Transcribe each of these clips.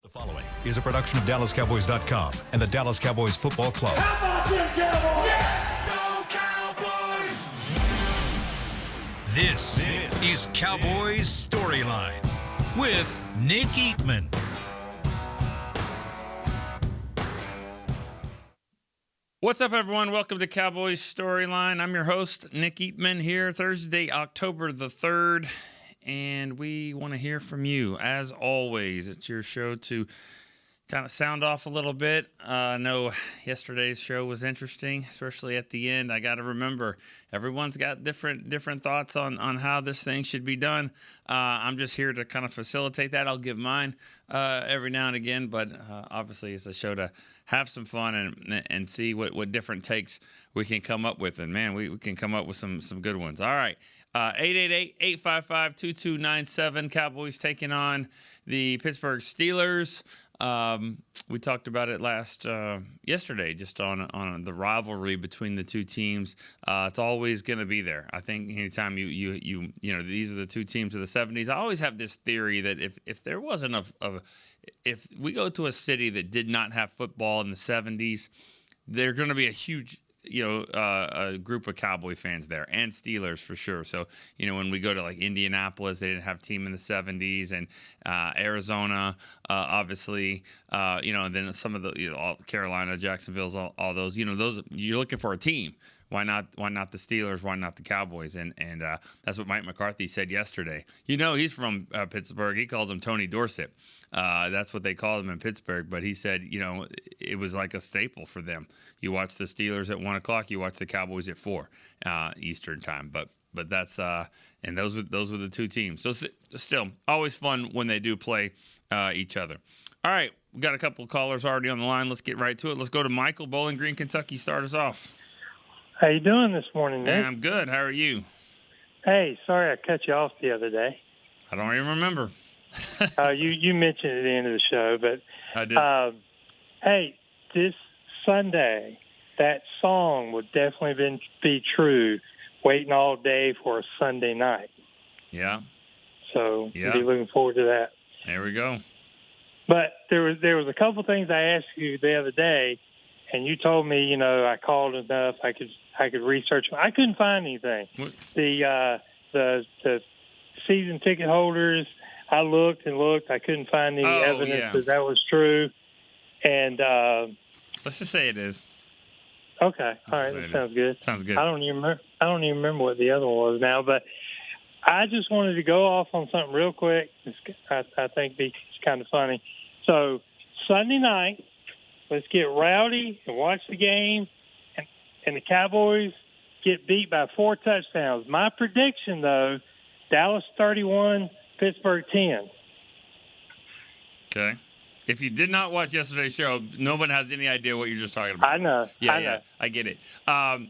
The following is a production of DallasCowboys.com and the Dallas Cowboys Football Club. How about them Cowboys? Yeah! Go Cowboys! This is Cowboys Storyline with Nick Eatman. What's up, everyone? Welcome to Cowboys Storyline. I'm your host, Nick Eatman, here Thursday, October the 3rd. And we want to hear from you. As always, it's your show to kind of sound off a little bit. I know yesterday's show was interesting, especially at the end. I got to remember, everyone's got different thoughts on how this thing should be done. I'm just here to kind of facilitate that. I'll give mine every now and again, but obviously it's a show to have some fun and see what different takes we can come up with. And, man, we can come up with some good ones. All right. 888-855-2297. Cowboys taking on the Pittsburgh Steelers. We talked about it yesterday, just on the rivalry between the two teams. It's always going to be there. I think anytime you know these are the two teams of the 70s. I always have this theory that if there wasn't if we go to a city that did not have football in the 70s, there's going to be a huge a group of Cowboy fans there, and Steelers for sure. So, when we go to like Indianapolis, they didn't have a team in the 70s, and Arizona, obviously, and then some of the, all Carolina, Jacksonville's, all those, those you're looking for a team. Why not the Steelers? Why not the Cowboys? And that's what Mike McCarthy said yesterday. He's from Pittsburgh. He calls him Tony Dorsett. That's what they call him in Pittsburgh. But he said, it was like a staple for them. You watch the Steelers at 1 o'clock. You watch the Cowboys at 4 Eastern time. But that's and those were the two teams. So still always fun when they do play each other. All right, we got a couple of callers already on the line. Let's get right to it. Let's go to Michael, Bowling Green, Kentucky. Start us off. How you doing this morning, Nick? Yeah, I'm good. How are you? Hey, sorry I cut you off the other day. I don't even remember. You mentioned it at the end of the show, but I did. Hey, this Sunday, that song would definitely be true. Waiting all day for a Sunday night. Yeah. So yeah. Be looking forward to that. There we go. But there was a couple things I asked you the other day. And you told me, I called enough. I could research. I couldn't find anything. What? The season ticket holders. I looked and looked. I couldn't find any evidence that was true. And let's just say it is. Okay, all right, that sounds good. Sounds good. I don't even remember what the other one was now. But I just wanted to go off on something real quick. I think it's kind of funny. So Sunday night. Let's get rowdy and watch the game, and the Cowboys get beat by 4 touchdowns. My prediction, though, Dallas 31, Pittsburgh 10. Okay. If you did not watch yesterday's show, no one has any idea what you're just talking about. I know. Yeah, I get it. All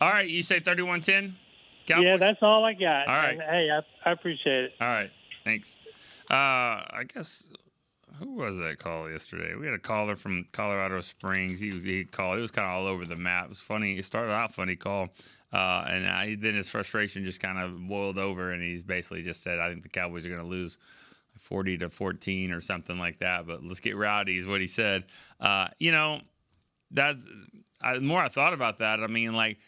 right, you say 31-10? Cowboys? Yeah, that's all I got. All right. And, hey, I appreciate it. All right, thanks. I guess – who was that call yesterday? We had a caller from Colorado Springs. He called. It was kind of all over the map. It was funny. It started out funny call, and then his frustration just kind of boiled over, and he's basically just said, "I think the Cowboys are going to lose 40-14 or something like that." But let's get rowdy, is what he said. That's the more I thought about that. I mean, like,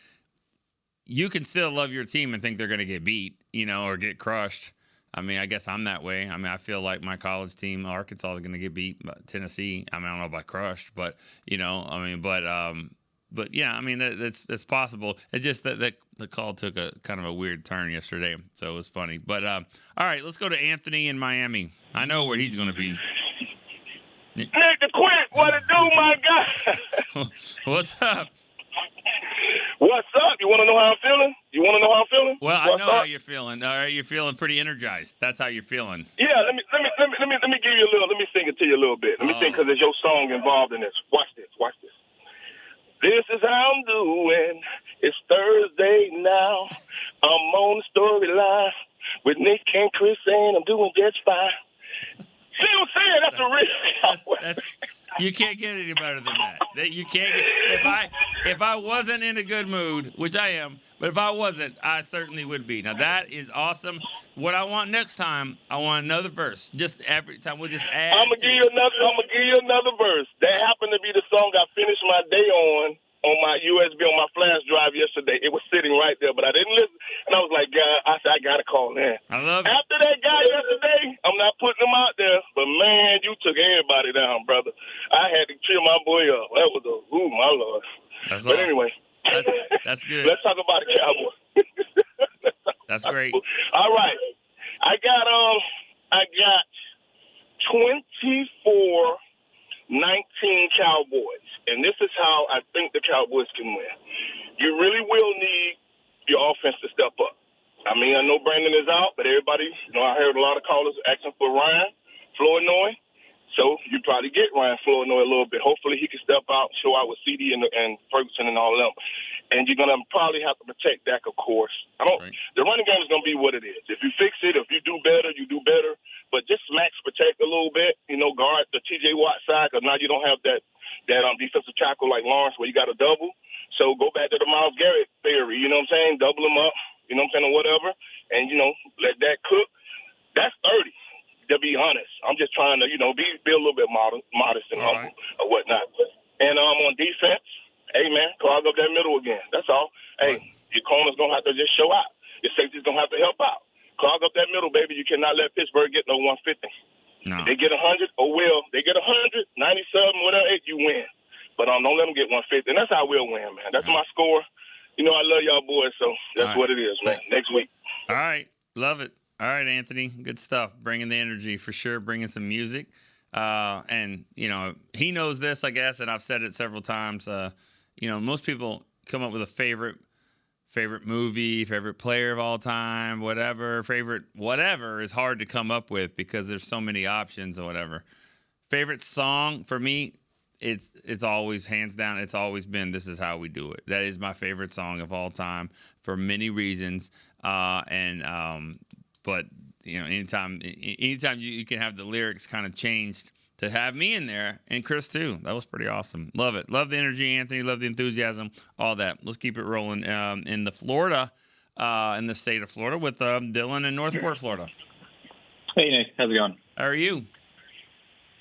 you can still love your team and think they're going to get beat, or get crushed. I mean, I guess I'm that way. I mean, I feel like my college team, Arkansas, is going to get beat by Tennessee. I mean, I don't know about crushed, but yeah, I mean, that's possible. It's just that the call took a kind of a weird turn yesterday, so it was funny. But all right, let's go to Anthony in Miami. I know where he's going to be. Nick the Quack, what it do, my guy? What's up? What's up? You want to know how I'm feeling? Well, I know how you're feeling. All right, you're feeling pretty energized. That's how you're feeling. Yeah, let me give you a little. Let me sing it to you a little bit. Let me sing, because there's your song involved in this. Watch this. This is how I'm doing. It's Thursday now. I'm on the Storyline with Nick and Chris, and I'm doing just fine. See what I'm saying? That's a real. You can't get any better than that. You can't get, if I wasn't in a good mood, which I am, but if I wasn't, I certainly would be. Now that is awesome. What I want next time, I want another verse. Just every time we'll just add. I'm gonna give you another verse. That happened to be the song I finished my day on my USB on my flash drive yesterday. It was sitting right there, but I didn't listen. And I was like, God, I said, I gotta call in. I love it. After that guy yesterday, I'm not putting him out there, but man, you took everybody down, brother. I had to cheer my boy up. That was my Lord. That's but awesome. anyway, that's good. Let's talk about the Cowboys. That's great. All right, I got 24-19 Cowboys, and this is how I think the Cowboys can win. You really will need your offense to step up. I mean, I know Brandin is out, but everybody, I heard a lot of callers asking for Ryan Flournoy, so you probably get Ryan Flournoy a little bit. Hopefully he can step out, show out with CD and Ferguson and all of them. And you're going to probably have to protect Dak, of course. Right. The running game is going to be what it is. If you fix it, if you do better, you do better. But just max protect a little bit, guard the T.J. Watt side, because now you don't have that defensive tackle like Lawrence where you got a double. So go back to the Myles Garrett theory, you know what I'm saying? Double him up, you know what I'm saying, or whatever. And, let that cook. That's 30, to be honest. I'm just trying to, be a little bit modest and humble or whatnot. And on defense, hey, man, clog up that middle again. That's all. Hey, your corner's going to have to just show out. Your safety's going to have to help out. Clog up that middle, baby. You cannot let Pittsburgh get no 150. No. They get 100, they get 100, 97, whatever, you win. But don't let them get 150. And that's how we'll win, man. That's my score. I love y'all boys, so that's what it is, man. Next week. All right. Love it. All right, Anthony. Good stuff. Bringing the energy for sure. Bringing some music. And, he knows this, I guess, and I've said it several times. Most people come up with a favorite movie, favorite player of all time, favorite whatever is hard to come up with because there's so many options or whatever. Favorite song for me, it's always hands down. It's always been "This Is How We Do It." That is my favorite song of all time for many reasons. But anytime you can have the lyrics kind of changed to have me in there and Chris too. That was pretty awesome. Love it. Love the energy, Anthony. Love the enthusiasm. All that. Let's keep it rolling in the state of Florida with Dylan in Northport, Florida. Hey, Nick. How's it going? How are you?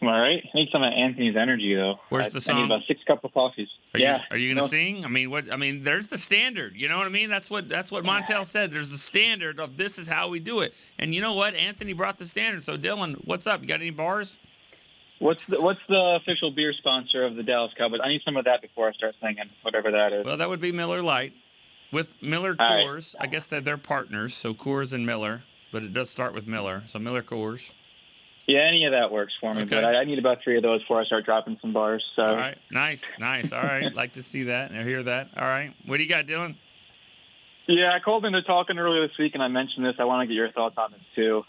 I'm all right. I need some of Anthony's energy, though. Where's the song? I need about 6 cups of coffee. Are you going to sing? I mean, there's the standard. You know what I mean? That's what Montel said. There's a standard of this is how we do it. And you know what? Anthony brought the standard. So, Dylan, what's up? You got any bars? What's the official beer sponsor of the Dallas Cowboys? I need some of that before I start singing, whatever that is. Well, that would be Miller Lite with Miller Coors. Right. I guess that they're partners, so Coors and Miller, but it does start with Miller. So Miller Coors. Yeah, any of that works for me, okay. But I need about 3 of those before I start dropping some bars. So. All right, nice. All right, like to see that and hear that. All right, what do you got, Dylan? Yeah, I called into talking earlier this week, and I mentioned this. I want to get your thoughts on this too.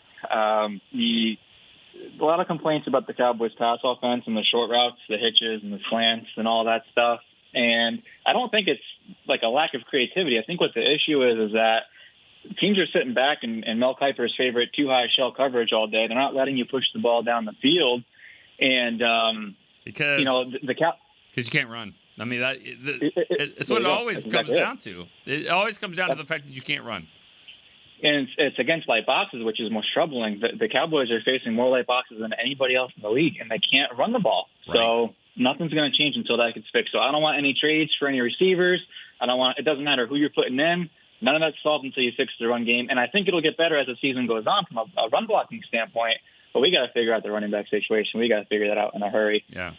A lot of complaints about the Cowboys' pass offense and the short routes, the hitches and the slants and all that stuff. And I don't think it's like a lack of creativity. I think what the issue is that teams are sitting back and Mel Kiper's favorite too-high shell coverage all day. They're not letting you push the ball down the field. And, because you can't run. I mean, it's what it always comes down to. It always comes down to the fact that you can't run. And it's against light boxes, which is most troubling. The Cowboys are facing more light boxes than anybody else in the league, and they can't run the ball. Right. So nothing's going to change until that gets fixed. So I don't want any trades for any receivers. It doesn't matter who you're putting in. None of that's solved until you fix the run game. And I think it'll get better as the season goes on from a run blocking standpoint. But we got to figure out the running back situation. We got to figure that out in a hurry. Yeah.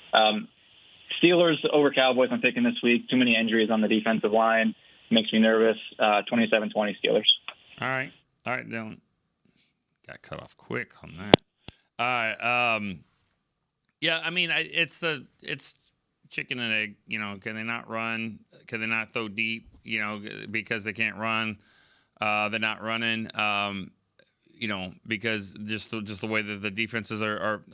Steelers over Cowboys I'm picking this week. Too many injuries on the defensive line. Makes me nervous. 27-20 Steelers. All right, Dylan. Got cut off quick on that. All right. Yeah, I mean, it's chicken and egg. Can they not run? Can they not throw deep? Because they can't run. They're not running. Because just the way that the defenses are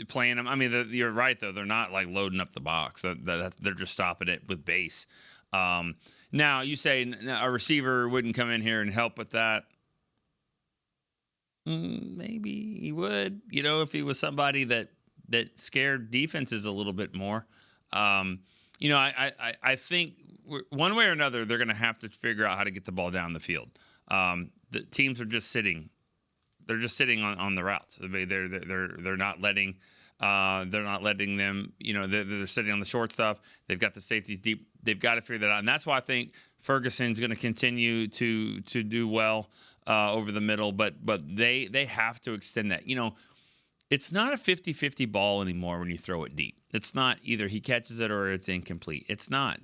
playing them. I mean, you're right though. They're not like loading up the box. They're just stopping it with base. Now you say a receiver wouldn't come in here and help with that. Maybe he would. If he was somebody that that scare defenses a little bit more. I think one way or another they're going to have to figure out how to get the ball down the field. The teams are just sitting. They're just sitting on the routes. They're not letting. They're not letting them. They're sitting on the short stuff. They've got the safeties deep. They've got to figure that out, and that's why I think Ferguson's going to continue to do well over the middle. But they have to extend that. It's not a 50-50 ball anymore when you throw it deep. It's not either he catches it or it's incomplete. It's not.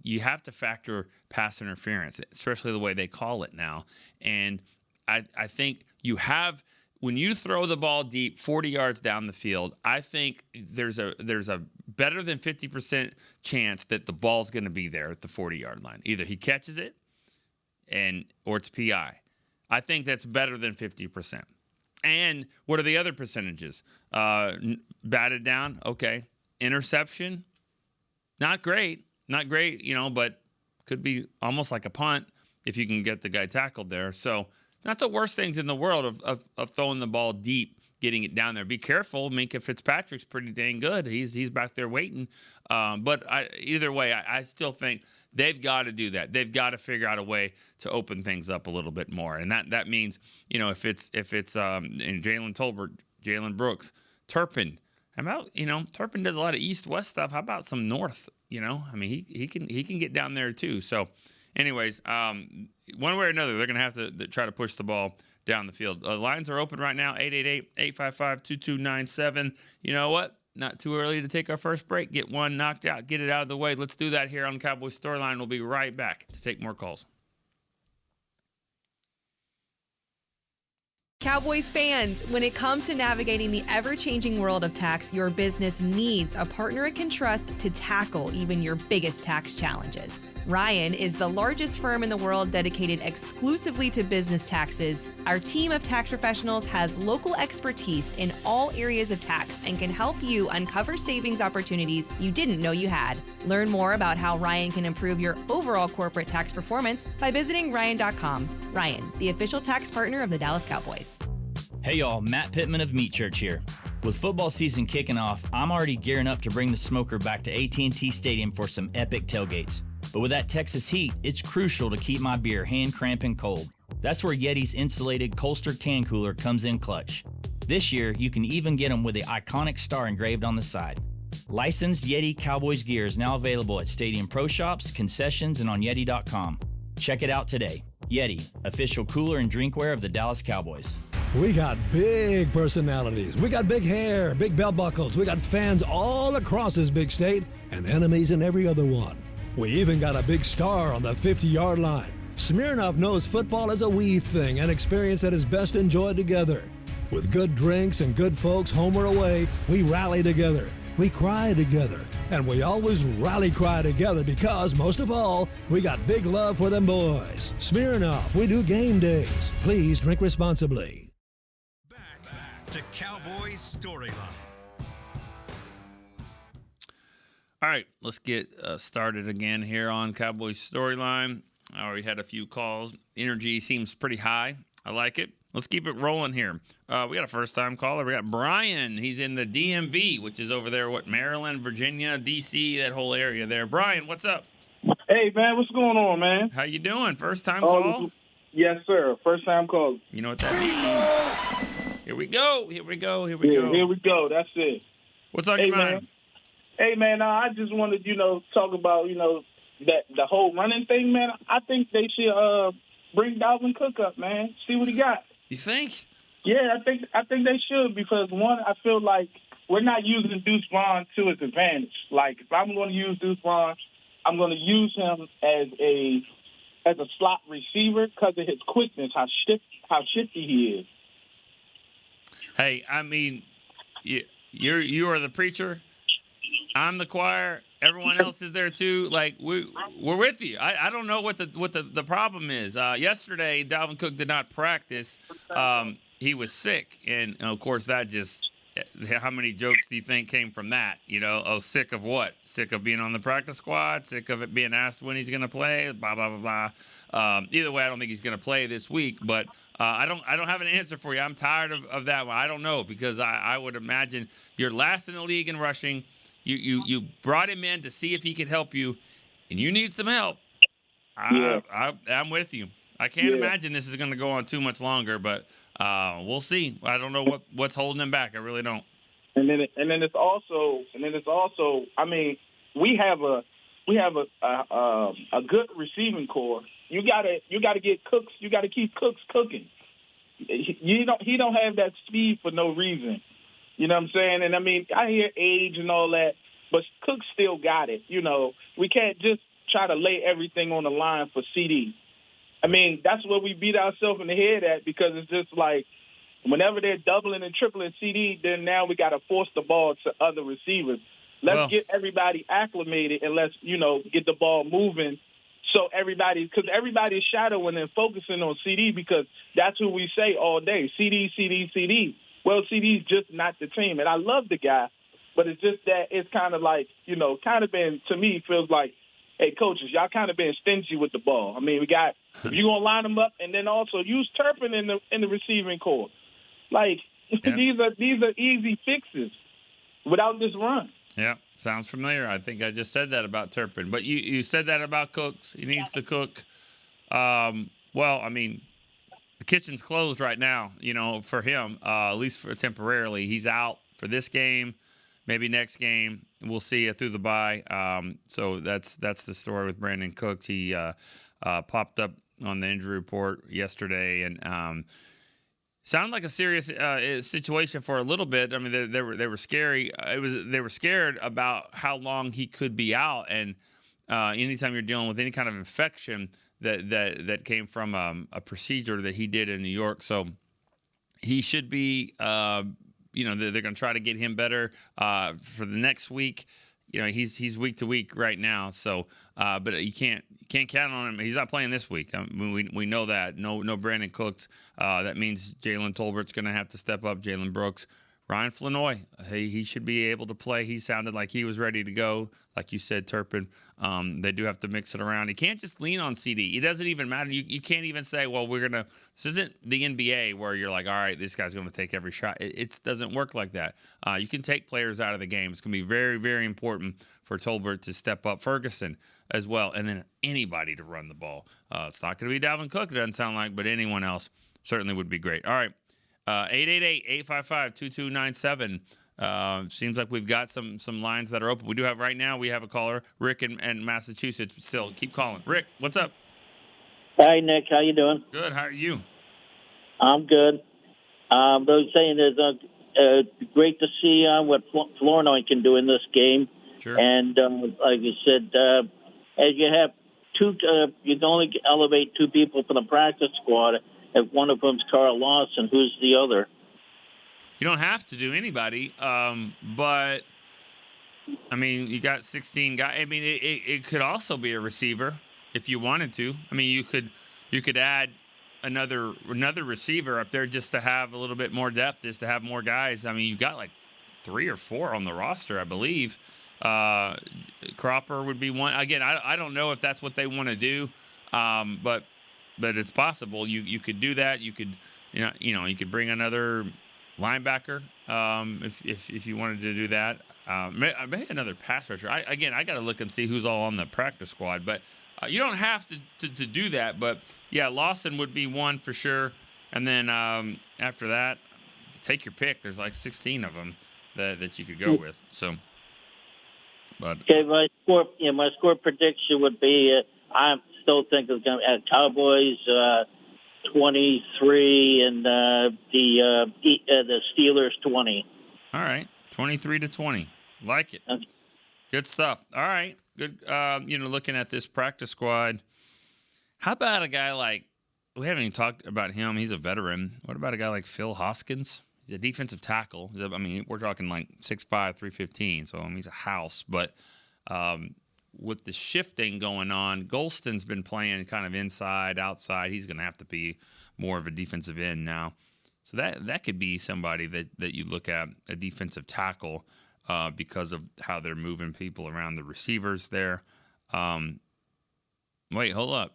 You have to factor pass interference, especially the way they call it now. And I think you have, when you throw the ball deep 40 yards down the field, I think there's a better than 50% chance that the ball's going to be there at the 40-yard line. Either he catches it or it's PI. I think that's better than 50%. And what are the other percentages? Batted down, okay. Interception, not great, but could be almost like a punt if you can get the guy tackled there. So not the worst things in the world of throwing the ball deep, getting it down there. Be careful. Minkah Fitzpatrick's pretty dang good. He's back there waiting. But either way, I still think they've got to do that. They've got to figure out a way to open things up a little bit more. And that means, if it's in Jalen Tolbert, Jalen Brooks, Turpin. How about, Turpin does a lot of east-west stuff. How about some north? I mean, he can get down there too. So anyways, one way or another, they're going to have to try to push the ball down the field. Lines are open right now, 888-855-2297. You know what? Not too early to take our first break. Get one knocked out. Get it out of the way. Let's do that here on Cowboys Storyline. We'll be right back to take more calls. Cowboys fans, when it comes to navigating the ever-changing world of tax, your business needs a partner it can trust to tackle even your biggest tax challenges. Ryan is the largest firm in the world dedicated exclusively to business taxes. Our team of tax professionals has local expertise in all areas of tax and can help you uncover savings opportunities you didn't know you had. Learn more about how Ryan can improve your overall corporate tax performance by visiting Ryan.com. Ryan, the official tax partner of the Dallas Cowboys. Hey y'all, Matt Pittman of Meat Church here. With football season kicking off, I'm already gearing up to bring the smoker back to AT&T Stadium for some epic tailgates. But with that Texas heat, it's crucial to keep my beer hand cramping cold. That's where Yeti's insulated Colster can cooler comes in clutch. This year, you can even get them with the iconic star engraved on the side. Licensed Yeti Cowboys gear is now available at Stadium Pro Shops, concessions, and on Yeti.com. Check it out today. Yeti, official cooler and drinkware of the Dallas Cowboys. We got big personalities. We got big hair, big belt buckles. We got fans all across this big state and enemies in every other one. We even got a big star on the 50-yard line. Smirnoff knows football is a we thing, an experience that is best enjoyed together. With good drinks and good folks home or away, we rally together. We cry together. And we always rally cry together because, most of all, we got big love for them boys. Smirnoff, we do game days. Please drink responsibly. Back to Cowboys Storyline. All right, let's get started again here on Cowboys Storyline. I already had a few calls. Energy seems pretty high. I like it. Let's keep it rolling here. We got a first-time caller. We got Brian. He's in the DMV, which is over there, Maryland, Virginia, D.C., that whole area there. Brian, what's up? Hey, man, what's going on, man? How you doing? First-time call? Yes, sir. First-time call. You know what that means? Here we go. Here we go. Here we go. That's it. What's on your mind? Man. Hey, man, I just wanted, talk about, that the whole running thing, man. I think they should bring Dalvin Cook up, man. See what he got. You think? Yeah, I think they should because, one, I feel like we're not using Deuce Vaughn to his advantage. Like, if I'm going to use Deuce Vaughn, I'm going to use him as a slot receiver because of his quickness, how shifty he is. Hey, I mean, you are the preacher. I'm the choir. Everyone else is there too. Like we're with you. I don't know what the problem is. Yesterday, Dalvin Cook did not practice. He was sick, and of course that just how many jokes do you think came from that? Sick of what? Sick of being on the practice squad? Sick of it being asked when he's going to play? Blah blah blah blah. Either way, I don't think he's going to play this week. But I don't have an answer for you. I'm tired of that one. I don't know, because I would imagine you're last in the league in rushing. You brought him in to see if he could help you, and you need some help. I'm with you. I can't imagine this is going to go on too much longer, but we'll see. I don't know what's holding him back. I really don't. And then it's also. I mean, we have a good receiving core. You gotta get Cooks. You gotta keep Cooks cooking. He don't have that speed for no reason. You know what I'm saying? And I mean, I hear age and all that, but Cooks still got it. We can't just try to lay everything on the line for CD. I mean, that's what we beat ourselves in the head at, because it's just like whenever they're doubling and tripling CD, then now we got to force the ball to other receivers. Let's get everybody acclimated and let's, get the ball moving. So because everybody's shadowing and focusing on CD, because that's who we say all day, CD, CD, CD. Well, CD's just not the team. And I love the guy, but it's just that it's kind of like, kind of been, to me, feels like, hey, coaches, y'all kind of been stingy with the ball. I mean, if you're going to line them up, and then also use Turpin in the receiving core. Like, these are easy fixes without this run. Yeah, sounds familiar. I think I just said that about Turpin. But you said that about Cooks. He needs to cook. Well, I mean, the kitchen's closed right now, for him, at least for temporarily. He's out for this game, maybe next game. We'll see it through the bye. So that's the story with Brandin Cooks. He popped up on the injury report yesterday, and sounded like a serious situation for a little bit. I mean, they were scary. They were scared about how long he could be out, and anytime you're dealing with any kind of infection that came from a procedure that he did in New York, so he should be. They're going to try to get him better for the next week. He's week to week right now. So, but you can't count on him. He's not playing this week. We know that. No Brandin Cooks. That means Jalen Tolbert's going to have to step up. Jalen Brooks, Ryan Flanoy. He should be able to play. He sounded like he was ready to go. Like you said, Turpin. They do have to mix it around. He can't just lean on CD. It doesn't even matter. You can't even say, well, this isn't the NBA where you're like, all right, this guy's going to take every shot. It doesn't work like that. You can take players out of the game. It's going to be very, very important for Tolbert to step up. Ferguson as well. And then anybody to run the ball. It's not going to be Dalvin Cook, it doesn't sound like, but anyone else certainly would be great. All right. 888-855-2297. Seems like we've got some lines that are open. We have a caller, Rick in Massachusetts. Still, keep calling. Rick, what's up? Hi, Nick. How you doing? Good. How are you? I'm good. I was saying it's great to see what Flournoy can do in this game. Sure. And like you said, as you have two, you can only elevate two people from the practice squad. If one of them's Carl Lawson, who's the other? You don't have to do anybody, but I mean, you got 16 guys. I mean, it could also be a receiver if you wanted to. I mean, you could add another receiver up there just to have a little bit more depth, just to have more guys. I mean, you got like 3 or 4 on the roster, I believe. Cropper would be one. Again, I don't know if that's what they want to do, but it's possible. You could do that. You could you could bring another linebacker if you wanted to do that. Maybe another pass rusher. I got to look and see who's all on the practice squad, but you don't have to do that. But yeah, Lawson would be one for sure. And then after that, take your pick. There's like 16 of them that you could go with. So, but okay, my score prediction would be I still think it's going to be Cowboys 23 and the Steelers 20. All right, 23-20. Like it. Good stuff. All right, good. Looking at this practice squad, how about a guy like, we haven't even talked about him. He's a veteran. What about a guy like Phil Hoskins? He's a defensive tackle. We're talking like 6'5", 315. So he's a house. But with the shifting going on, Golston's been playing kind of inside, outside. He's going to have to be more of a defensive end now. So that could be somebody that you look at, a defensive tackle, because of how they're moving people around the receivers there. Wait, hold up.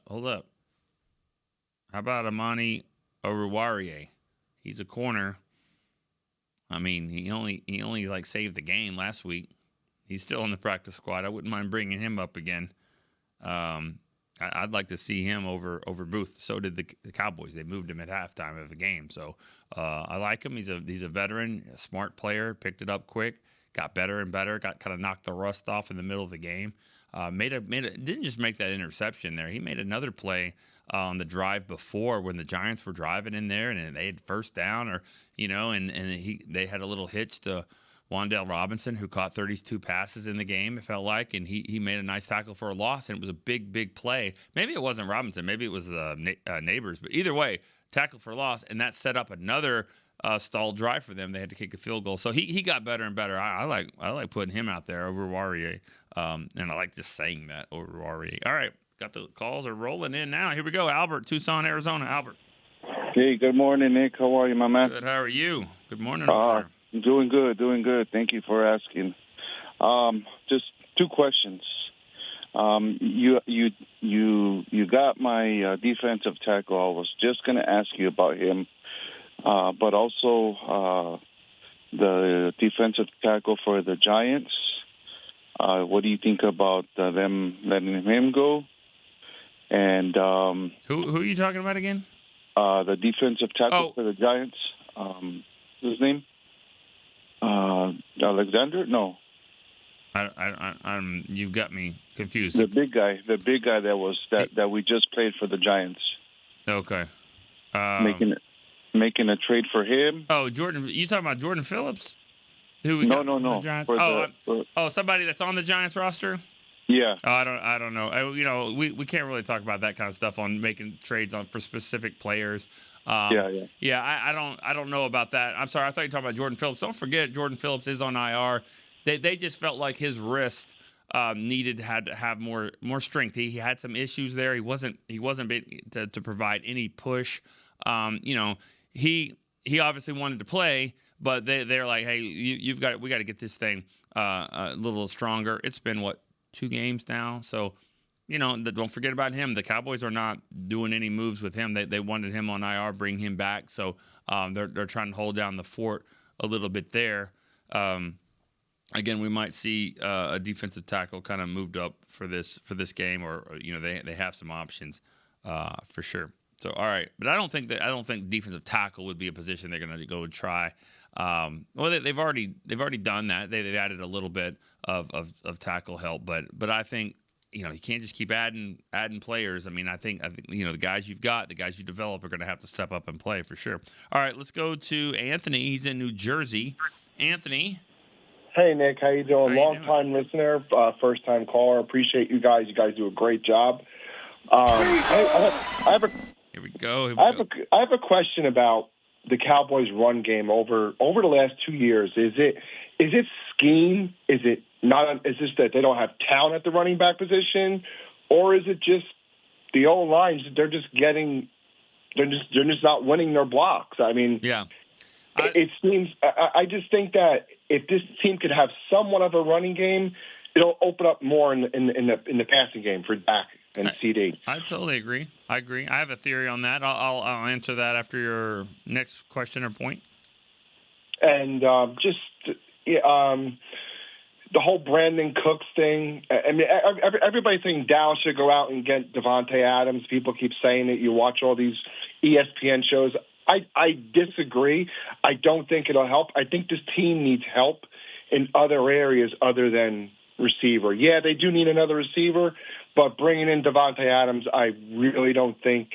How about Amani Oruwariye? He's a corner. I mean, he only like saved the game last week. He's still in the practice squad. I wouldn't mind bringing him up again. I'd like to see him over Booth. So did the Cowboys. They moved him at halftime of the game. So I like him. He's a veteran, a smart player. Picked it up quick. Got better and better. Got kind of knocked the rust off in the middle of the game. Didn't just make that interception there. He made another play on the drive before when the Giants were driving in there and they had first down, they had a little hitch to Wan'Dale Robinson, who caught 32 passes in the game, it felt like, and he made a nice tackle for a loss, and it was a big play. Maybe it wasn't Robinson, maybe it was the Neighbors, but either way, tackle for a loss, and that set up another stalled drive for them. They had to kick a field goal, so he got better and better. I like putting him out there over Warrior, and I like just saying that over Warrior. All right, got the calls are rolling in now. Here we go. Albert, Tucson, Arizona. Albert. Hey, good morning, Nick. How are you, my man? Good. How are you? Good morning. Doing good. Thank you for asking. Just two questions. You got my defensive tackle. I was just going to ask you about him, but also the defensive tackle for the Giants. What do you think about them letting him go? And who are you talking about again? The defensive tackle for the Giants. His name? Alexander? No. You've got me confused. The big guy that we just played for the Giants. Okay. Making a trade for him. Oh, Jordan. You talking about Jordan Phillips? No. Somebody that's on the Giants roster. Yeah. I don't know. We can't really talk about that kind of stuff on making trades for specific players. Yeah. I don't know about that. I'm sorry. I thought you were talking about Jordan Phillips. Don't forget, Jordan Phillips is on IR. They just felt like his wrist had to have more strength. He had some issues there. He wasn't to provide any push. He obviously wanted to play, but they're like, hey, we got to get this thing a little stronger. It's been 2 games now, so don't forget about him. The Cowboys are not doing any moves with him. They wanted him on IR, bring him back, so they're trying to hold down the fort a little bit there. Again, we might see a defensive tackle kind of moved up for this game, or they have some options for sure. So all right, but I don't think defensive tackle would be a position they're going to go and try. They've already done that. They've added a little bit of tackle help, but I think you can't just keep adding players. I mean, I think the guys you've got, the guys you develop are going to have to step up and play for sure. All right, let's go to Anthony. He's in New Jersey. Anthony. Hey, Nick. How you doing? Long-time listener, first-time caller. Appreciate you guys. You guys do a great job. Here we go. I have a question about the Cowboys' run game over the last 2 years. Is it scheme? Is it not? Is this that they don't have talent at the running back position, or is it just the old lines? They're just not winning their blocks. I mean, yeah. It seems. I just think that if this team could have somewhat of a running game, it'll open up more in the passing game for Dak and CD. I totally agree. I have a theory on that. I'll answer that after your next question or point. And the whole Brandin Cooks thing. I mean, everybody thinks Dallas should go out and get Devontae Adams. People keep saying it. You watch all these ESPN shows. I disagree. I don't think it'll help. I think this team needs help in other areas other than receiver. Yeah, they do need another receiver, but bringing in Devontae Adams, I really don't think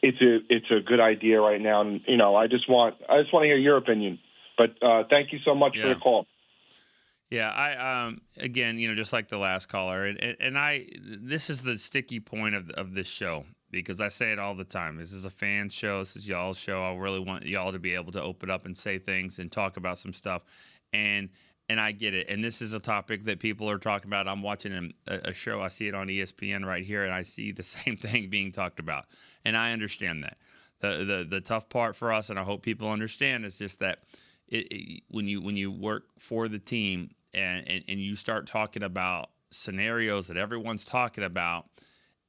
it's a good idea right now. And I just want to hear your opinion. But thank you so much for the call. Yeah, I again, just like the last caller, and this is the sticky point of this show. Because I say it all the time. This is a fan show. This is y'all's show. I really want y'all to be able to open up and say things and talk about some stuff. And I get it. And this is a topic that people are talking about. I'm watching a show. I see it on ESPN right here, and I see the same thing being talked about. And I understand that. The tough part for us, and I hope people understand, is just that when you work for the team and you start talking about scenarios that everyone's talking about,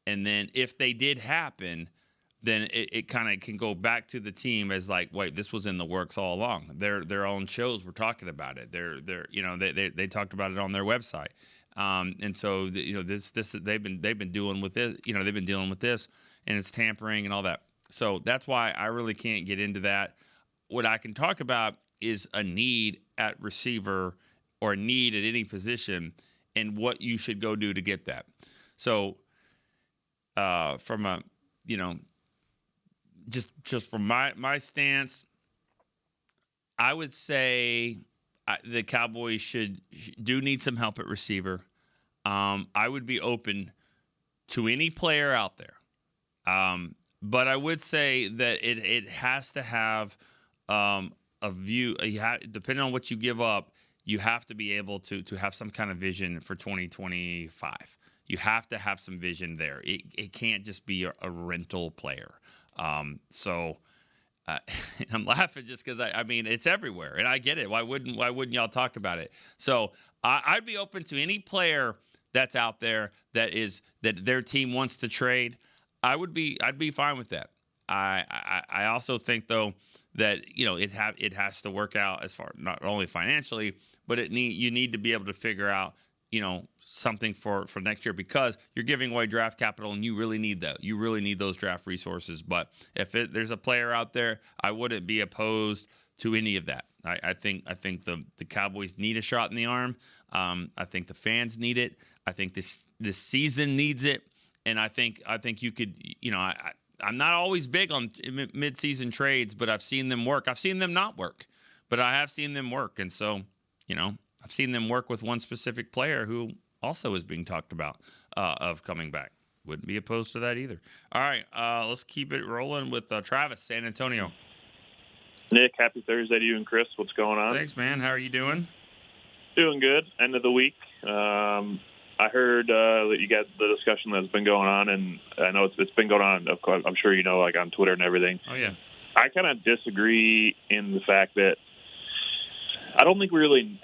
and then if they did happen, then it kind of can go back to the team as like, wait, this was in the works all along. Their own shows were talking about it. They talked about it on their website. And so this they've been dealing with this. They've been dealing with this, and it's tampering and all that. So that's why I really can't get into that. What I can talk about is a need at receiver or a need at any position, and what you should go do to get that. So from a just from my stance, I would say the Cowboys do need some help at receiver. I would be open to any player out there, but I would say that it has to have a view. Depending on what you give up, you have to be able to have some kind of vision for 2025. You have to have some vision there. It can't just be a rental player. I'm laughing just because I mean it's everywhere, and I get it. Why wouldn't y'all talk about it? So I'd be open to any player that's out there that their team wants to trade. I'd be fine with that. I also think though that it has to work out as far not only financially, but you need to be able to figure out something for next year, because you're giving away draft capital and you really need that. You really need those draft resources. But if there's a player out there, I wouldn't be opposed to any of that. I think the Cowboys need a shot in the arm. I think the fans need it. I think this season needs it. And I think you could, I'm not always big on mid-season trades, but I've seen them work. I've seen them not work, but I have seen them work. And so, I've seen them work with one specific player who also is being talked about of coming back. Wouldn't be opposed to that either. All right, let's keep it rolling with Travis, San Antonio. Nick, happy Thursday to you and Chris. What's going on? Thanks, man. How are you doing? Doing good. End of the week. I heard that you got the discussion that's been going on, and I know it's been going on. Of course, I'm sure like on Twitter and everything. Oh yeah. I kind of disagree in the fact that I don't think we really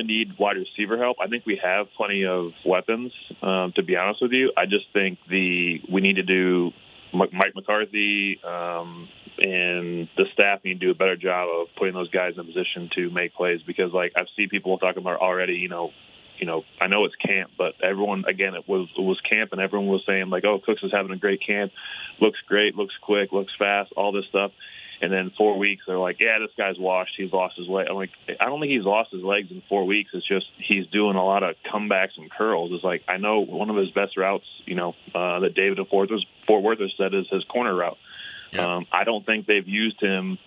need wide receiver help. I think we have plenty of weapons. To be honest with you, I just think we need to do Mike McCarthy and the staff need to do a better job of putting those guys in a position to make plays, because I've seen people talking about already. I know it's camp, but everyone, again, it was camp, and everyone was saying oh, Cooks is having a great camp, looks great, looks quick, looks fast, all this stuff. And then 4 weeks, they're like, yeah, this guy's washed. He's lost his leg. I'm like, I don't think he's lost his legs in 4 weeks. It's just he's doing a lot of comebacks and curls. It's I know one of his best routes, that David of Fort Worth has said is his corner route. Yeah. I don't think they've used him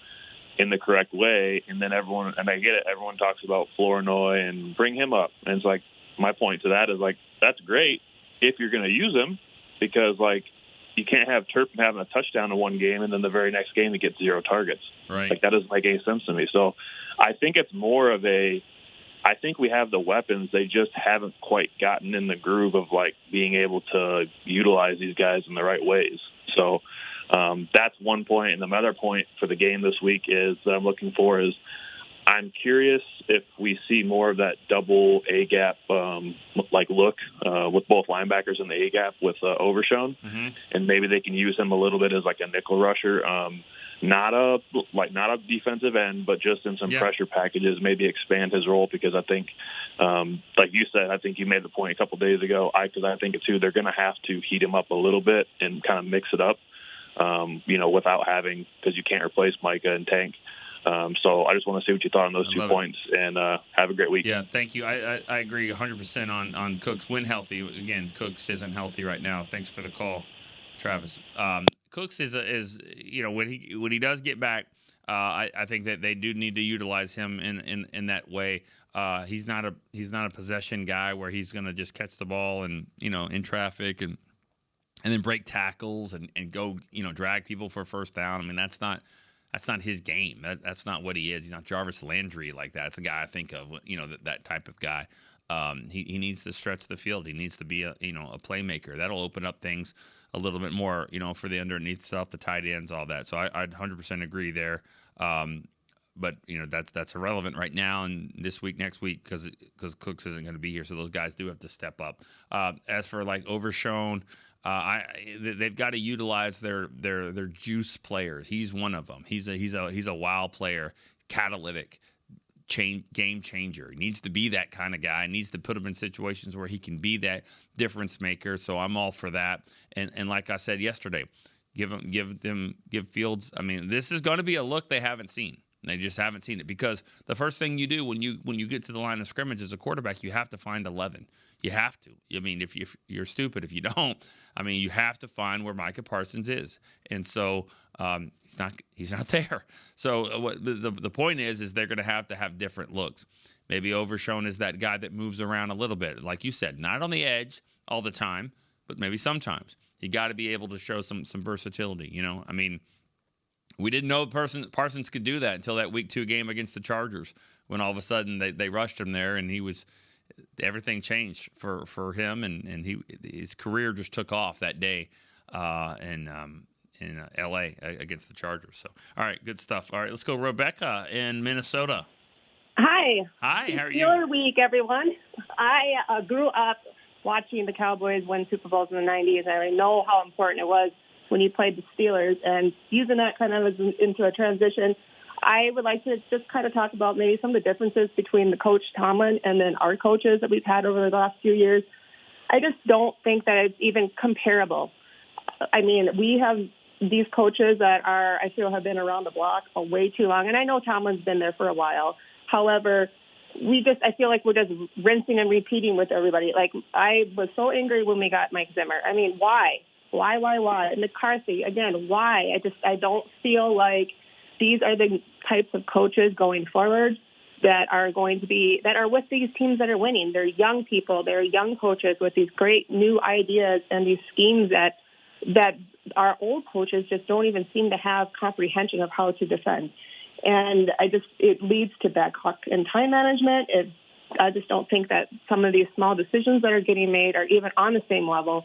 in the correct way. And then everyone, and I get it, everyone talks about Flournoy and bring him up. And it's my point to that is that's great if you're going to use him, because you can't have Turpin having a touchdown in one game and then the very next game he gets 0 targets. Right. That doesn't make any sense to me. So I think it's more of I think we have the weapons. They just haven't quite gotten in the groove of being able to utilize these guys in the right ways. So that's one point. And the other point for the game this week is that I'm looking for is I'm curious if we see more of that double A-gap look with both linebackers in the A-gap with Overshown. Mm-hmm. And maybe they can use him a little bit as a nickel rusher, not a defensive end, but just in some pressure packages, maybe expand his role, because I think, like you said, I think you made the point a couple days ago, because I think too, they're going to have to heat him up a little bit and kind of mix it up, without having, because you can't replace Micah and Tank. So I just want to see what you thought on those 2 points, and have a great week. Yeah, thank you. I agree 100% on Cooks when healthy. Again, Cooks isn't healthy right now. Thanks for the call, Travis. Cooks is when he does get back, I think that they do need to utilize him in that way. He's not a possession guy where he's going to just catch the ball and in traffic and then break tackles and go drag people for first down. I mean that's not his game. That's not what he is. He's not Jarvis Landry like that. It's a guy I think of, that type of guy. He needs to stretch the field. He needs to be a playmaker. That'll open up things a little bit more, for the underneath stuff, the tight ends, all that. So I'd 100% agree there. But that's irrelevant right now and this week, next week, because Cooks isn't going to be here. So those guys do have to step up. As for like Overshone, they've got to utilize their juice players. He's one of them. He's a wild player, catalytic, game changer. He needs to be that kind of guy. He needs to put him in situations where he can be that difference maker. So I'm all for that. And like I said yesterday, give Fields. I mean, this is going to be a look they haven't seen. They just haven't seen it, because the first thing you do when you get to the line of scrimmage as a quarterback, you have to find 11. You have to. I mean, if you're stupid if you don't. I mean, you have to find where Micah Parsons is, and so he's not there. So what the point is they're going to have different looks. Maybe Overshone is that guy that moves around a little bit, like you said, not on the edge all the time, but maybe sometimes. You got to be able to show some versatility. I mean. We didn't know Parsons could do that until that Week 2 game against the Chargers, when all of a sudden they rushed him there, and everything changed for him, and his career just took off that day in L.A. against the Chargers. So, all right, good stuff. All right, let's go Rebecca in Minnesota. Hi. Hi, how are you? Steeler week, everyone. I grew up watching the Cowboys win Super Bowls in the 90s, and I know how important it was when you played the Steelers, and using that kind of into a transition, I would like to just kind of talk about maybe some of the differences between the coach Tomlin and then our coaches that we've had over the last few years. I just don't think that it's even comparable. I mean, we have these coaches that I feel have been around the block for way too long, and I know Tomlin's been there for a while. However, I feel like we're just rinsing and repeating with everybody. Like, I was so angry when we got Mike Zimmer. I mean, why? Why? And McCarthy, again, why? I don't feel like these are the types of coaches going forward that are with these teams that are winning. They're young people. They're young coaches with these great new ideas and these schemes that our old coaches just don't even seem to have comprehension of how to defend. And it leads to bad clock and time management. I just don't think that some of these small decisions that are getting made are even on the same level.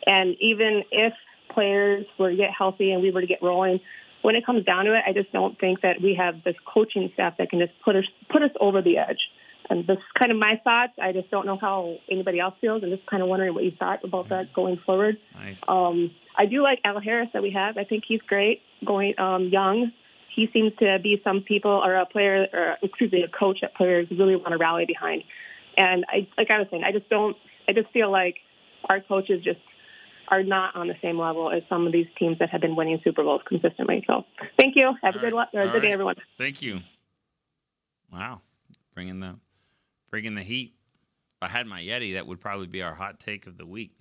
And even if players were to get healthy and we were to get rolling, when it comes down to it, I just don't think that we have this coaching staff that can just put us over the edge. And that's kind of my thoughts. I just don't know how anybody else feels. I'm just kind of wondering what you thought about that going forward. Nice. I do like Al Harris that we have. I think he's great. Going young, he seems to be a coach that players really want to rally behind. And I was saying, I just feel like our coaches just are not on the same level as some of these teams that have been winning Super Bowls consistently. So thank you. Have a good day, everyone. Thank you. Wow. Bringing the heat. If I had my Yeti, that would probably be our hot take of the week.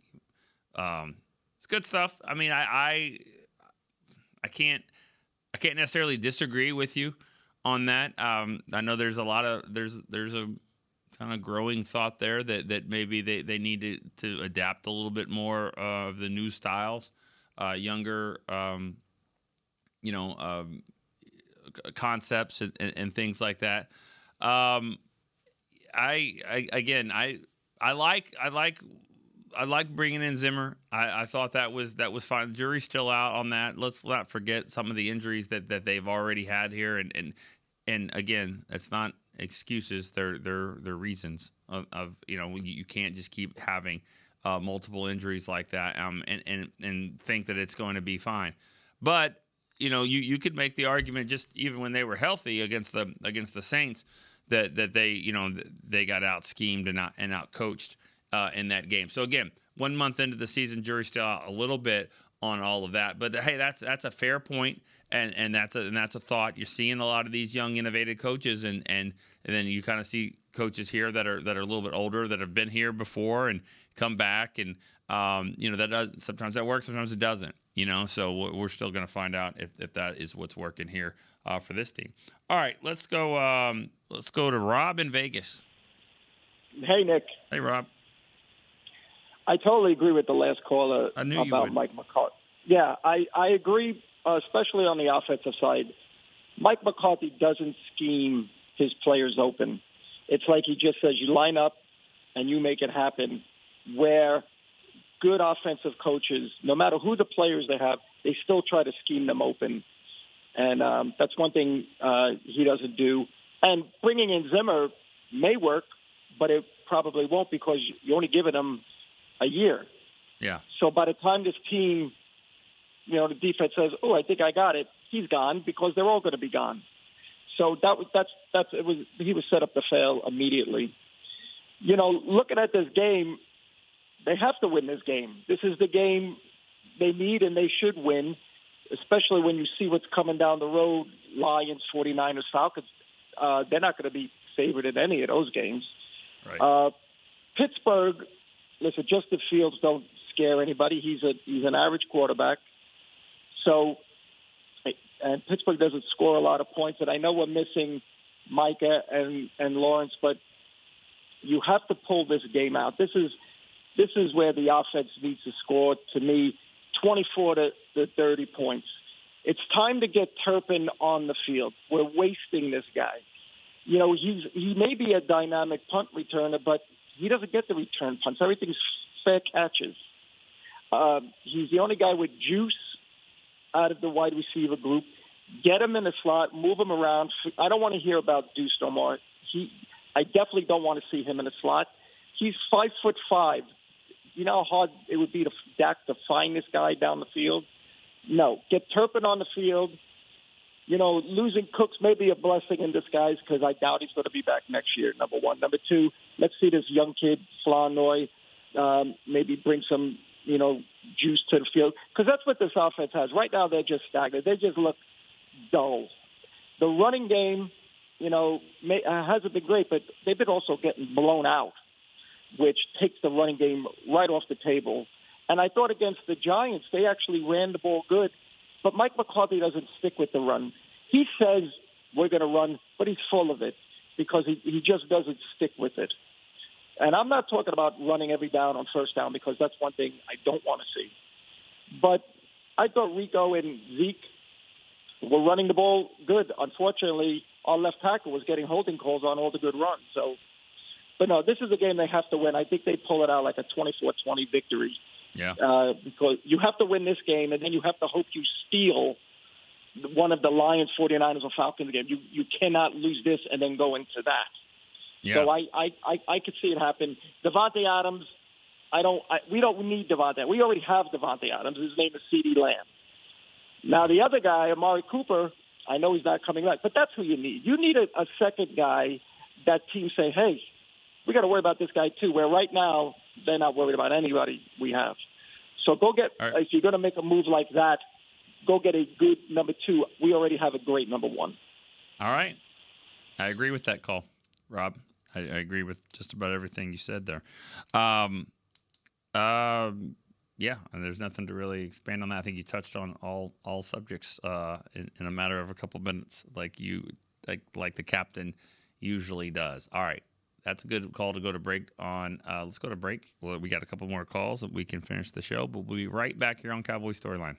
It's good stuff. I mean, I can't necessarily disagree with you on that. I know there's a kind of growing thought there that maybe they need to adapt a little bit more of the new styles, younger, concepts and things like that. I like bringing in Zimmer. I thought that was fine. The jury's still out on that. Let's not forget some of the injuries that they've already had here, and again, that's not excuses. They're reasons of you can't just keep having multiple injuries like that and think that it's going to be fine. But you could make the argument just even when they were healthy against the Saints that they got out schemed and out coached in that game. So again, 1 month into the season, jury's still out a little bit on all of that. But hey, that's a fair point, and that's a thought. You're seeing a lot of these young, innovative coaches, and then you kind of see coaches here that are a little bit older that have been here before and come back, and that does sometimes that works, sometimes it doesn't. So we're still going to find out if that is what's working here for this team. All right, let's go to Rob in Vegas. Hey, Nick. Hey, Rob. I totally agree with the last caller about Mike McCarthy. Yeah, I agree, especially on the offensive side. Mike McCarthy doesn't scheme his players open. It's like he just says, you line up, and you make it happen, where good offensive coaches, no matter who the players they have, they still try to scheme them open. And that's one thing he doesn't do. And bringing in Zimmer may work, but it probably won't because you're only giving him a year. Yeah. So by the time this team, the defense says, "Oh, I think I got it," he's gone because they're all going to be gone. So he was set up to fail immediately. Looking at this game, they have to win this game. This is the game they need and they should win, especially when you see what's coming down the road. Lions, 49ers, Falcons. They're not going to be favored in any of those games. Right. Pittsburgh, listen, Justin Fields don't scare anybody. He's an average quarterback. So, and Pittsburgh doesn't score a lot of points. And I know we're missing Micah and Lawrence, but you have to pull this game out. This is where the offense needs to score, to me, 24 to 30 points. It's time to get Turpin on the field. We're wasting this guy. He may be a dynamic punt returner, but he doesn't get the return punts. Everything's fair catches. He's the only guy with juice out of the wide receiver group. Get him in the slot, move him around. I don't want to hear about Deuce no more. I definitely don't want to see him in the slot. He's 5'5". You know how hard it would be to Dak to find this guy down the field? No. Get Turpin on the field. Losing Cooks may be a blessing in disguise because I doubt he's going to be back next year, number one. Number two, let's see this young kid, Flournoy, maybe bring some, juice to the field. Because that's what this offense has. Right now, they're just stagnant. They just look dull. The running game, hasn't been great, but they've been also getting blown out, which takes the running game right off the table. And I thought against the Giants, they actually ran the ball good, but Mike McCarthy doesn't stick with the run. He says we're going to run, but he's full of it because he just doesn't stick with it. And I'm not talking about running every down on first down because that's one thing I don't want to see. But I thought Rico and Zeke were running the ball good. Unfortunately, our left tackle was getting holding calls on all the good runs. But no, this is a game they have to win. I think they pull it out like a 24-20 victory. Yeah. Because you have to win this game, and then you have to hope you steal one of the Lions, 49ers, or Falcons game. You cannot lose this and then go into that. Yeah. So I could see it happen. Devontae Adams, we don't need Devontae. We already have Devontae Adams. His name is CeeDee Lamb. Now, the other guy, Amari Cooper, I know he's not coming back, but that's who you need. You need a second guy that team say, hey, we got to worry about this guy too, where right now they're not worried about anybody we have. So go get, if you're going to make a move like that, go get a good number two. We already have a great number one. All right. I agree with that call, Rob. I agree with just about everything you said there. Yeah, and there's nothing to really expand on that. I think you touched on all subjects in a matter of a couple minutes, like the captain usually does. All right, that's a good call to go to break on. Let's go to break. Well, we got a couple more calls and we can finish the show, but we'll be right back here on Cowboys Storyline.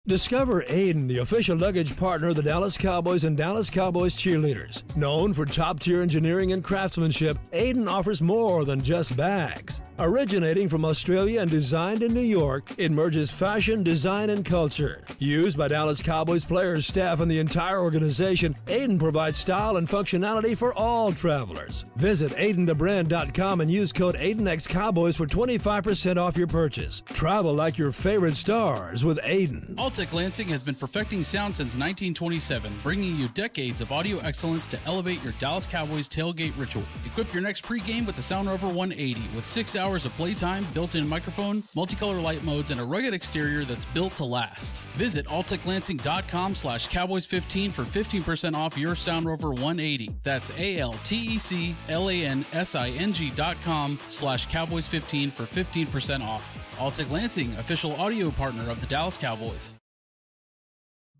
Discover Aiden, the official luggage partner of the Dallas Cowboys and Dallas Cowboys cheerleaders. Known for top-tier engineering and craftsmanship, Aiden offers more than just bags. Originating from Australia and designed in New York, it merges fashion, design, and culture. Used by Dallas Cowboys players, staff, and the entire organization, Aiden provides style and functionality for all travelers. Visit AidenTheBrand.com and use code AidenXCowboys for 25% off your purchase. Travel like your favorite stars with Aiden. Alltech Lansing has been perfecting sound since 1927, bringing you decades of audio excellence to elevate your Dallas Cowboys tailgate ritual. Equip your next pregame with the Sound Rover 180 with 6 hours of playtime, built-in microphone, multicolor light modes, and a rugged exterior that's built to last. Visit alltechlansing.com/Cowboys15 for 15% off your Sound Rover 180. That's ALTECLANSING.com/Cowboys15 for 15% off. Alltech Lansing, official audio partner of the Dallas Cowboys.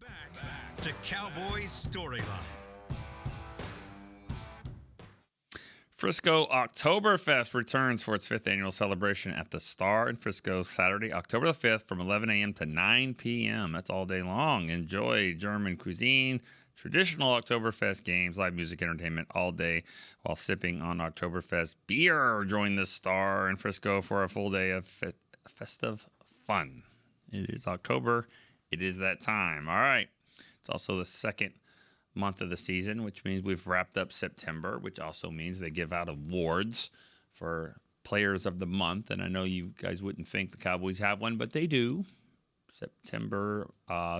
Back to Cowboys Storyline. Frisco Oktoberfest returns for its 5th annual celebration at the Star in Frisco Saturday, October the 5th from 11 a.m. to 9 p.m. That's all day long. Enjoy German cuisine, traditional Oktoberfest games, live music, entertainment all day while sipping on Oktoberfest beer. Join the Star in Frisco for a full day of festive fun. It is October. It is that time. All right. It's also the second month of the season, which means we've wrapped up September, which also means they give out awards for Players of the Month. And I know you guys wouldn't think the Cowboys have one, but they do. September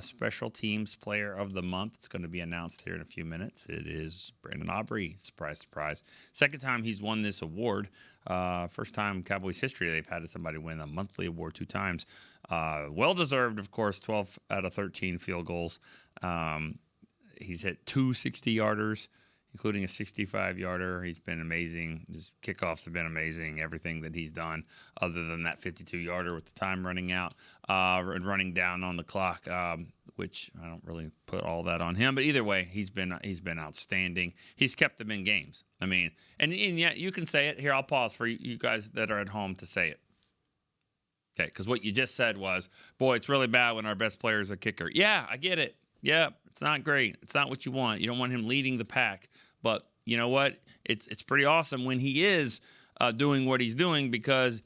Special Teams Player of the Month. It's going to be announced here in a few minutes. It is Brandon Aubrey. Surprise, surprise. Second time he's won this award. First time in Cowboys history they've had somebody win a monthly award 2 times. Well-deserved, of course, 12 out of 13 field goals. He's hit 2 60-yarders, including a 65-yarder. He's been amazing. His kickoffs have been amazing, everything that he's done, other than that 52-yarder with the time running out and running down on the clock, which I don't really put all that on him. But either way, he's been outstanding. He's kept them in games. I mean, and yet you can say it. Here, I'll pause for you guys that are at home to say it. Okay, because what you just said was, boy, it's really bad when our best player is a kicker. Yeah, I get it. Yeah, it's not great. It's not what you want. You don't want him leading the pack. But you know what? It's pretty awesome when he is doing what he's doing, because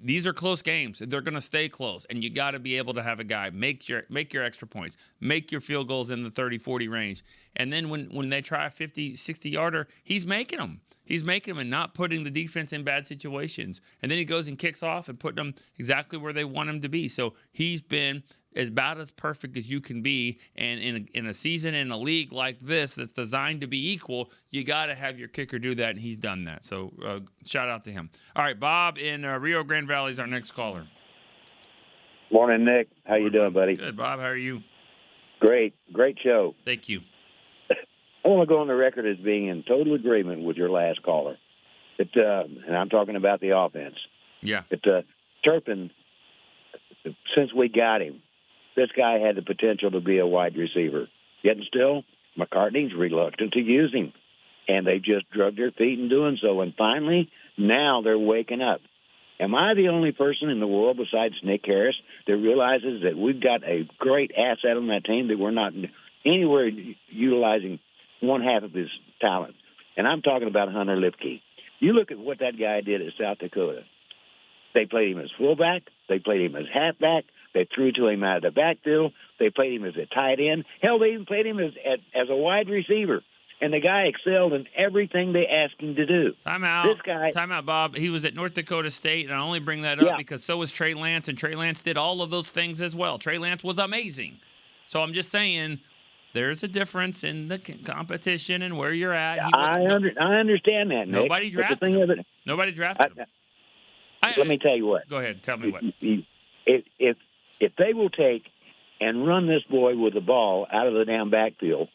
these are close games. They're going to stay close, and you got to be able to have a guy make your extra points, make your field goals in the 30-40 range. And then when they try a 50, 60-yarder, he's making them. He's making them and not putting the defense in bad situations. And then he goes and kicks off and putting them exactly where they want him to be. So he's been about as perfect as you can be. And in a season in a league like this that's designed to be equal, you got to have your kicker do that, and he's done that. So shout out to him. All right, Bob in Rio Grande Valley is our next caller. Morning, Nick. How you doing, buddy? Good, Bob. How are you? Great show. Thank you. I want to go on the record as being in total agreement with your last caller. And I'm talking about the offense. Yeah. Turpin, since we got him, this guy had the potential to be a wide receiver. Yet still, McCartney's reluctant to use him. And they just drug their feet in doing so. And finally, now they're waking up. Am I the only person in the world besides Nick Harris that realizes that we've got a great asset on that team that we're not anywhere utilizing one half of his talent? And I'm talking about Hunter Lipke. You look at what that guy did at South Dakota. They played him as fullback. They played him as halfback. They threw to him out of the backfield. They played him as a tight end. Hell, they even played him as a wide receiver. And the guy excelled in everything they asked him to do. Time out, Bob. He was at North Dakota State, and I only bring that up because so was Trey Lance, and Trey Lance did all of those things as well. Trey Lance was amazing. So I'm just saying there's a difference in the competition and where you're at. I understand that, Nick. Nobody drafted him. Nobody drafted him. Let me tell you what. Go ahead. Tell me what. If they will take and run this boy with the ball out of the damn backfield,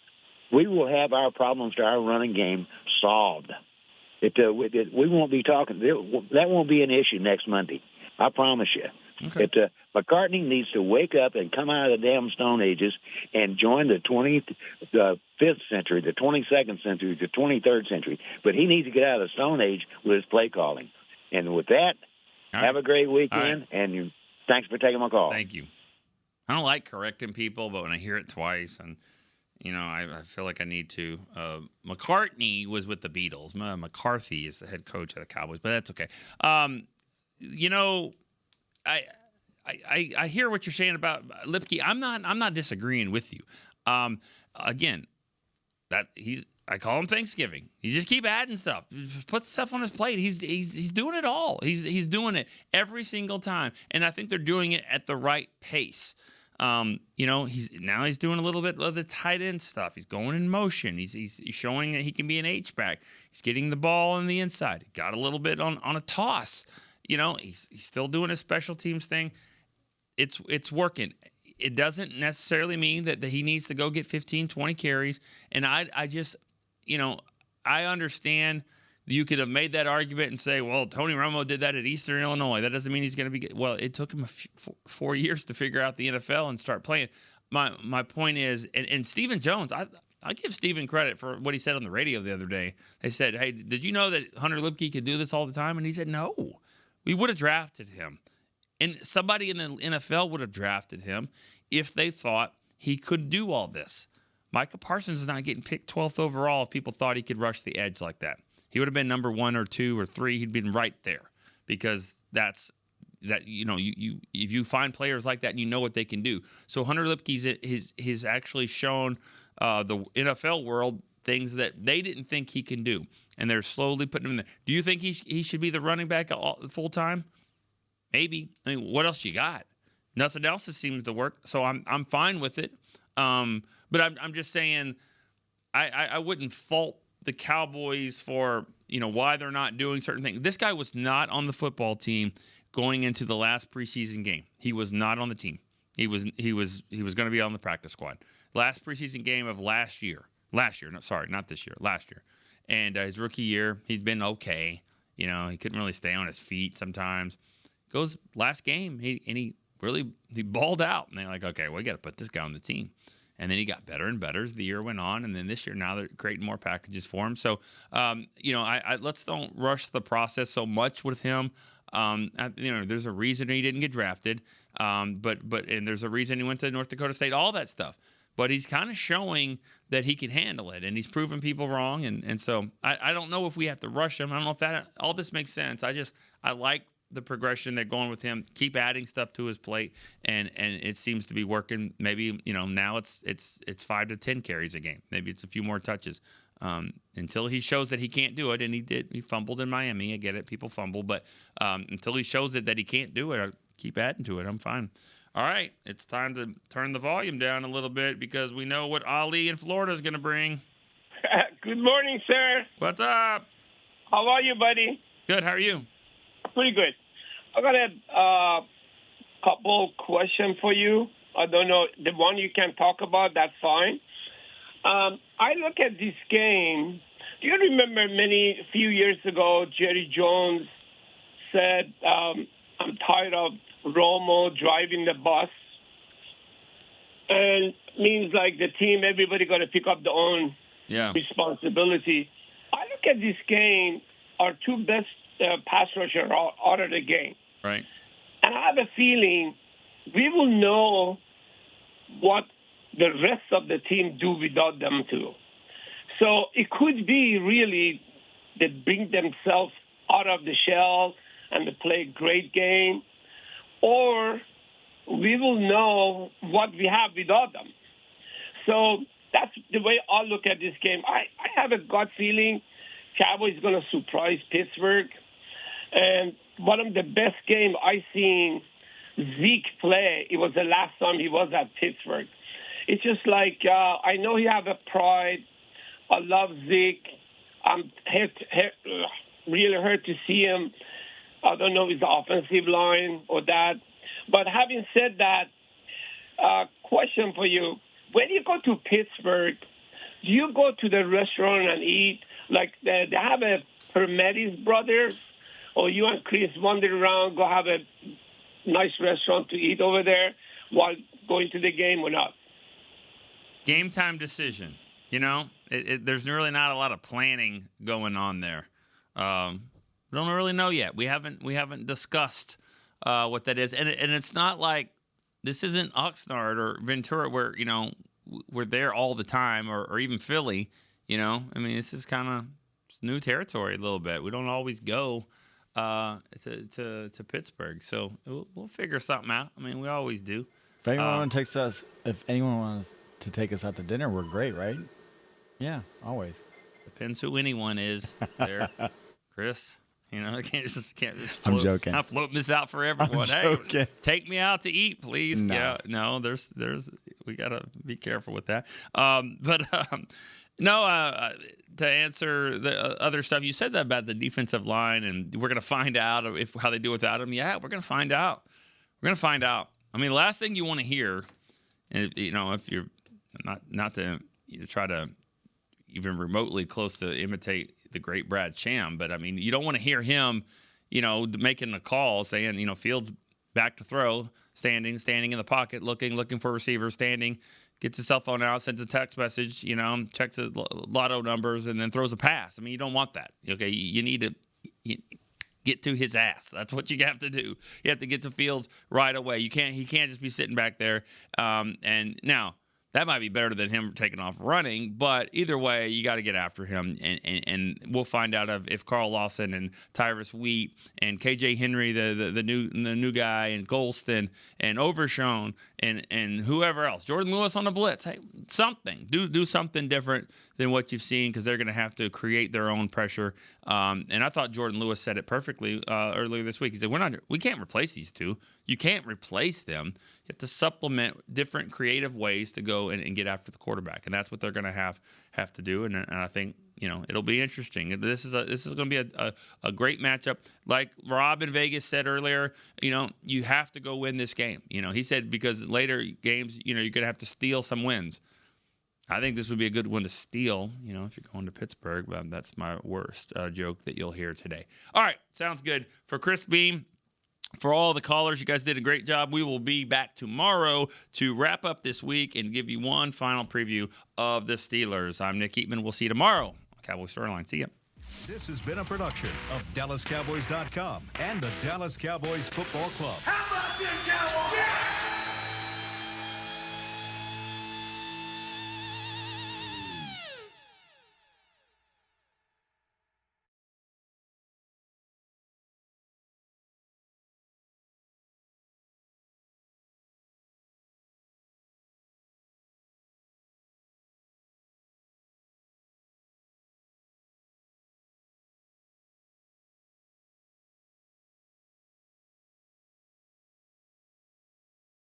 we will have our problems to our running game solved. We won't be talking. That won't be an issue next Monday. I promise you. Okay. McCartney needs to wake up and come out of the damn Stone Ages and join the 25th century, the 22nd century, the 23rd century. But he needs to get out of the Stone Age with his play calling. And with that, have a great weekend, and thanks for taking my call. Thank you. I don't like correcting people, but when I hear it twice, and I feel like I need to. McCartney was with the Beatles. McCarthy is the head coach of the Cowboys, but that's okay. I hear what you're saying about Lipke. I'm not disagreeing with you. Again, I call him Thanksgiving. You just keep adding stuff. Just put stuff on his plate. He's doing it all. He's doing it every single time, and I think they're doing it at the right pace. He's doing a little bit of the tight end stuff. He's going in motion. He's showing that he can be an H-back. He's getting the ball on the inside. He got a little bit on a toss. He's still doing his special teams thing. It's working. It doesn't necessarily mean that he needs to go get 15, 20 carries. And I just, I understand you could have made that argument and say, well, Tony Romo did that at Eastern Illinois. That doesn't mean he's going to be good. Well, it took him 4 years to figure out the NFL and start playing. My point is, and Stephen Jones, I give Stephen credit for what he said on the radio the other day. They said, hey, did you know that Hunter Lipke could do this all the time? And he said, no. We would have drafted him. And somebody in the NFL would have drafted him if they thought he could do all this. Micah Parsons is not getting picked 12th overall if people thought he could rush the edge like that. He would have been number 1 or 2 or 3. He'd been right there because that's you if you find players like that and you know what they can do. So Hunter Lipke's actually shown the NFL world things that they didn't think he can do, and they're slowly putting him in there. Do you think he should be the running back full time? Maybe. I mean, what else you got? Nothing else that seems to work. So I'm fine with it. But I'm just saying I wouldn't fault the Cowboys for why they're not doing certain things. This guy was not on the football team going into the last preseason game. He was not on the team. He was going to be on the practice squad. Last preseason game of last year. No, sorry, not this year. Last year. And his rookie year, he'd been okay. He couldn't really stay on his feet sometimes. Goes last game, he balled out. And they're like, okay, we got to put this guy on the team. And then he got better and better as the year went on. And then this year, now they're creating more packages for him. So, let's don't rush the process so much with him. There's a reason he didn't get drafted. And there's a reason he went to North Dakota State, all that stuff. But he's kind of showing that he can handle it, and he's proven people wrong. And so I don't know if we have to rush him. I don't know if that all this makes sense. I like the progression they're going with him. Keep adding stuff to his plate, and it seems to be working. Maybe now it's 5 to 10 carries a game. Maybe it's a few more touches until he shows that he can't do it. And he did. He fumbled in Miami. I get it. People fumble, but until he shows it that he can't do it, I'll keep adding to it. I'm fine. All right, it's time to turn the volume down a little bit because we know what Ali in Florida is going to bring. Good morning, sir. What's up? How are you, buddy? Good. How are you? Pretty good. I got a couple questions for you. I don't know. The one you can talk about, that's fine. I look at this game. Do you remember a few years ago, Jerry Jones said, I'm tired of Romo driving the bus, and means like the team, everybody got to pick up their own responsibility. I look at this game, our two best pass rushers are out of the game. Right. And I have a feeling we will know what the rest of the team do without them too. So it could be really they bring themselves out of the shell and they play a great game, or we will know what we have without them. So that's the way I look at this game. I have a gut feeling Cowboys going to surprise Pittsburgh. And one of the best games I seen Zeke play, it was the last time he was at Pittsburgh. It's just like, I know he have a pride. I love Zeke. I'm really hurt to see him. I don't know if it's the offensive line or that. But having said that, question for you. When you go to Pittsburgh, do you go to the restaurant and eat? Like they have a Hermetis Brothers, or you and Chris wander around, go have a nice restaurant to eat over there while going to the game or not? Game time decision. There's really not a lot of planning going on there. We don't really know yet. We haven't discussed what that is, and it's not like this isn't Oxnard or Ventura where we're there all the time, or even Philly. I mean, this is kind of new territory a little bit. We don't always go to Pittsburgh, so we'll figure something out. I mean, we always do. If anyone wants to take us out to dinner, we're great, right? Yeah, always. Depends who anyone is there, Chris. I can't just float. I'm joking. I'm floating this out for everyone. I'm joking. Hey, take me out to eat, please. No. Yeah, no, there's we gotta be careful with that. To answer the other stuff, you said that about the defensive line, and we're gonna find out how they do without him. Yeah, we're gonna find out. I mean, the last thing you want to hear, and if you're not to try to even remotely close to imitate the great Brad Sham, but I mean, you don't want to hear him, making a call saying, Fields back to throw, standing in the pocket, looking for a receiver, standing, gets his cell phone out, sends a text message, checks the lotto numbers, and then throws a pass. I mean, you don't want that. Okay, you need to get to his ass. That's what you have to do. You have to get to Fields right away. He can't just be sitting back there. And now That might be better than him taking off running, but either way, you got to get after him, and we'll find out if Carl Lawson and Tyrus Wheat and KJ Henry, the new guy, and Golston and Overshown and whoever else, Jordan Lewis on the blitz. Hey, something, do something different than what you've seen, because they're going to have to create their own pressure. And I thought Jordan Lewis said it perfectly earlier this week. He said, we can't replace these two. You can't replace them. You have to supplement different creative ways to go and get after the quarterback, and that's what they're going to have to do. And I think it'll be interesting. This is going to be a great matchup. Like Rob in Vegas said earlier, you have to go win this game. He said because later games, you're going to have to steal some wins. I think this would be a good one to steal, if you're going to Pittsburgh. But that's my worst joke that you'll hear today. All right, sounds good. For Chris Beam, for all the callers, you guys did a great job. We will be back tomorrow to wrap up this week and give you one final preview of the Steelers. I'm Nick Eatman. We'll see you tomorrow on Cowboys Storyline. See ya. This has been a production of DallasCowboys.com and the Dallas Cowboys Football Club. How about this,